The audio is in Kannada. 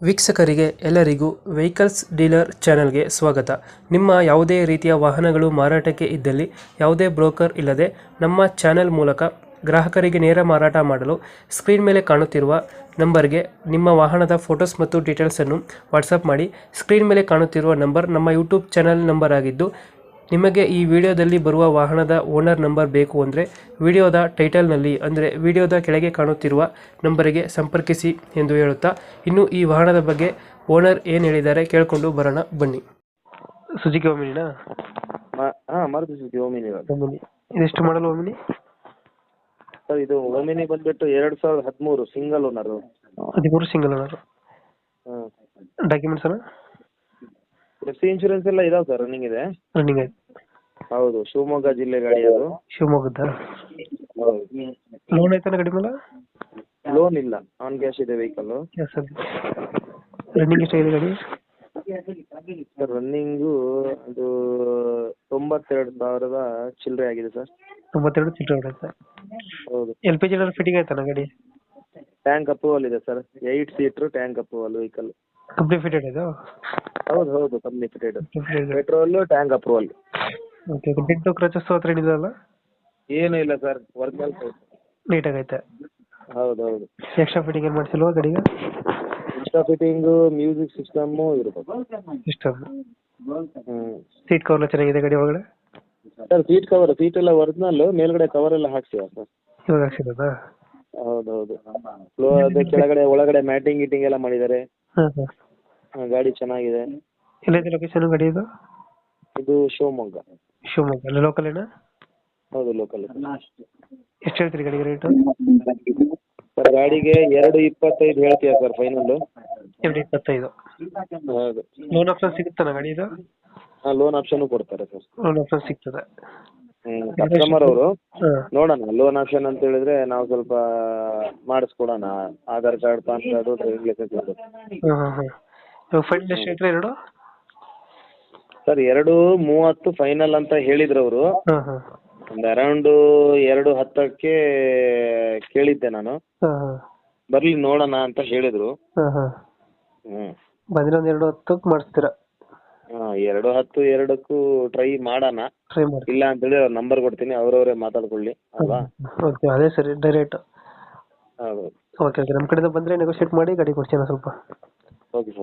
ವೀಕ್ಷಕರಿಗೆ ಎಲ್ಲರಿಗೂ ವೆಹಿಕಲ್ಸ್ ಡೀಲರ್ ಚಾನೆಲ್ಗೆ ಸ್ವಾಗತ. ನಿಮ್ಮ ಯಾವುದೇ ರೀತಿಯ ವಾಹನಗಳು ಮಾರಾಟಕ್ಕೆ ಇದ್ದಲ್ಲಿ ಯಾವುದೇ ಬ್ರೋಕರ್ ಇಲ್ಲದೆ ನಮ್ಮ ಚಾನೆಲ್ ಮೂಲಕ ಗ್ರಾಹಕರಿಗೆ ನೇರ ಮಾರಾಟ ಮಾಡಲು ಸ್ಕ್ರೀನ್ ಮೇಲೆ ಕಾಣುತ್ತಿರುವ ನಂಬರ್ಗೆ ನಿಮ್ಮ ವಾಹನದ ಫೋಟೋಸ್ ಮತ್ತು ಡೀಟೇಲ್ಸನ್ನು ವಾಟ್ಸಪ್ ಮಾಡಿ. ಸ್ಕ್ರೀನ್ ಮೇಲೆ ಕಾಣುತ್ತಿರುವ ನಂಬರ್ ನಮ್ಮ ಯೂಟ್ಯೂಬ್ ಚಾನೆಲ್ ನಂಬರ್ ಆಗಿದ್ದು, ನಿಮಗೆ ಈ ವಿಡಿಯೋದಲ್ಲಿ ಬರುವ ವಾಹನದ ಓನರ್ ನಂಬರ್ ಬೇಕು ಅಂದರೆ ವಿಡಿಯೋದ ಟೈಟಲ್ನಲ್ಲಿ ಅಂದರೆ ವಿಡಿಯೋದ ಕೆಳಗೆ ಕಾಣುತ್ತಿರುವ ನಂಬರಿಗೆ ಸಂಪರ್ಕಿಸಿ ಎಂದು ಹೇಳುತ್ತಾ, ಇನ್ನು ಈ ವಾಹನದ ಬಗ್ಗೆ ಓನರ್ ಏನು ಹೇಳಿದ್ದಾರೆ ಕೇಳಿಕೊಂಡು ಬರೋಣ ಬನ್ನಿ. ಸುಜುಕಿ ಓಮಿನಿನಾ? ಮಾರುತಿ ಸುಜುಕಿ ಓಮಿನಿ ಓಮಿನಿ ಇದೆಷ್ಟು ಮಾಡಲು ಓಮಿನಿ? ಸರ್ ಇದು ಓಮಿನಿ ಬಂದ್ಬಿಟ್ಟು 2013 single owner. 13 single owner. Documents FC insurance ಎಲ್ಲ ಇದಾವೆ ಸರ್, ರನ್ನಿಂಗ್ ಇದೆ. ರನ್ನಿಂಗ್ ಆಯ್ತು. ಹೌದು, ಶಿವಮೊಗ್ಗ ಜಿಲ್ಲೆ ಗಾಡಿ ಅದು. ಶಿವಮೊಗ್ಗದ ಹೌದು. ಲೋನ್ ಆಯ್ತಾನ ಗಾಡಿ ಮೇಲೆ? ಲೋನ್ ಇಲ್ಲ, ಆನ್ ಕ್ಯಾಶ್ ಇದೆ ವೆಹಿಕಲ್. ರನ್ನಿಂಗ್ ಎಷ್ಟಾಗಿದೆ ಗಾಡಿ? ಸರ್ ರನ್ನಿಂಗು ಅದು 92,000 ಚಿಲ್ಲರೆ ಆಗಿದೆ ಸರ್. 92 ಚಿಲ್ಲರೆ ಆಗುತ್ತೆ. ಹೌದು. LPG ಫಿಟ್ಟಿಂಗ್ ಆಯ್ತಾನ ಗಾಡಿ? ಟ್ಯಾಂಕ್ ಅಪ್ರೂವಲ್ ಇದೆ sir, 8 seater tank approval vehicle. Company fitted ಇದು? ಹೌದು ಹೌದು, company fitted. Petrol tank approval. Okay. Dent scratches ಹತ್ರ ಏನಿದೆಯಲ್ಲ? ಏನೂ ಇಲ್ಲ ಸರ್, ಒರಿಜಿನಲ್ ಸೈಟ್. ನೀಟಾಗೈತೆ. ಹೌದು ಹೌದು. ಎಕ್ಸ್ಟ್ರಾ ಫಿಟ್ಟಿಂಗ್ ಏನು ಮಾಡಿಸಿಲ್ವಾ ಗಾಡಿಗೆ? ಎಕ್ಸ್ಟ್ರಾ ಫಿಟ್ಟಿಂಗು ಮ್ಯೂಸಿಕ್ ಸಿಸ್ಟಮ್ಮು ಇರ್ಬೇಕು. ಸಿಸ್ಟಮ್. ಸೀಟ್ ಕವರ್ ಚೆನ್ನಾಗಿದೆ ಗಾಡಿ ಒಳಗಡೆ? ಸರ್ ಸೀಟ್ ಎಲ್ಲ ಒರಿಜಿನಲ್, ಮೇಲ್ಗಡೆ ಕವರ್ ಎಲ್ಲ ಹಾಕ್ಸಿವ ಸರ್. ಇವಾಗ ಹಾಕ್ಸಿರೋದಾ? ಹೌದು ಹೌದು. ಅದೇ ಕೆಳಗಡೆ ಒಳಗಡೆ ಮ್ಯಾಟಿಂಗ್ ಗೀಟಿಂಗ್ ಎಲ್ಲ ಮಾಡಿದ್ದಾರೆ. ಗಾಡಿ ಚೆನ್ನಾಗಿದೆ. ಎಲ್ಲಿದೆ ಲೊಕೇಶನ್ ಗಾಡಿ ಇದು? ಇದು ಶಿವಮೊಗ್ಗ. ಶಿವಮೊಗ್ಗ ಅಲ್ಲಿ ಲೋಕಲ್ ಏನಾ? ಹೌದು, ಲೋಕಲ್. ಎಷ್ಟು ಹೇಳ್ತೀರಿ ಗಾಡಿಗೆ ರೇಟು? ಸರ್ ಗಾಡಿಗೆ 2.25 ಹೇಳ್ತೀಯ ಸರ್ ಫೈನಲ್. 2.25. ಹೌದು. ಲೋನ್ ಆಪ್ಷನ್ ಸಿಗುತ್ತಾನ ಗಾಡಿ ಇದು? ಲೋನ್ ಆಪ್ಷನ್ ಕೊಡ್ತಾರೆ ಸರ್. ಲೋನ್ ಆಪ್ಷನ್ ಸಿಗ್ತದೆ. ಕಸ್ಟಮರ್ ಅವರು ನೋಡೋಣ, ಲೋನ್ ಆಪ್ಷನ್ ಅಂತ ಹೇಳಿದ್ರೆ ನಾವು ಸ್ವಲ್ಪ ಮಾಡಿಸ್ಕೊಡೋಣ. Aadhaar card, PAN card, driving licence ಅದು. ಇವಾಗ ಫೈನಲ್ ಎಷ್ಟು ಹೇಳ್ತೀರಾ ಎರಡು? ಸರ್ 2.30 ಫೈನಲ್ ಅಂತ ಹೇಳಿದ್ರು ಅವರು. ಒಂದು ಅರೌಂಡ್ 2.10ಕ್ಕೆ ಕೇಳಿದ್ದೆ ನಾನು. ಬರ್ಲಿ ನೋಡೋಣ ಅಂತ ಹೇಳಿದ್ರು. ಬಂದ್ರೆ ಒಂದು 2.10 ಮಾಡಿಸ್ತೀರಾ? 2.10 2ಕ್ಕೂ ಟ್ರೈ ಮಾಡೋಣ. ಇಲ್ಲ ಅಂತ ಹೇಳಿ ಅವ್ರ ನಂಬರ್ ಕೊಡ್ತೀನಿ, ಅವ್ರವರೇ ಮಾತಾಡ್ಕೊಳ್ಳಿ ಅಲ್ವಾ? ಓಕೆ, ಅದೇ ಸರಿ ಡೈರೆಕ್ಟ್. ಹೌದು. ಓಕೆ ಓಕೆ, ನಮ್ಮ ಕಡೆಯಿಂದ ಬಂದರೆ ನೆಗೋಷಿಯೇಟ್ ಮಾಡಿ ಗಾಡಿ ಕೊಡ್ತೀನಿ ಸ್ವಲ್ಪ. Okay sir.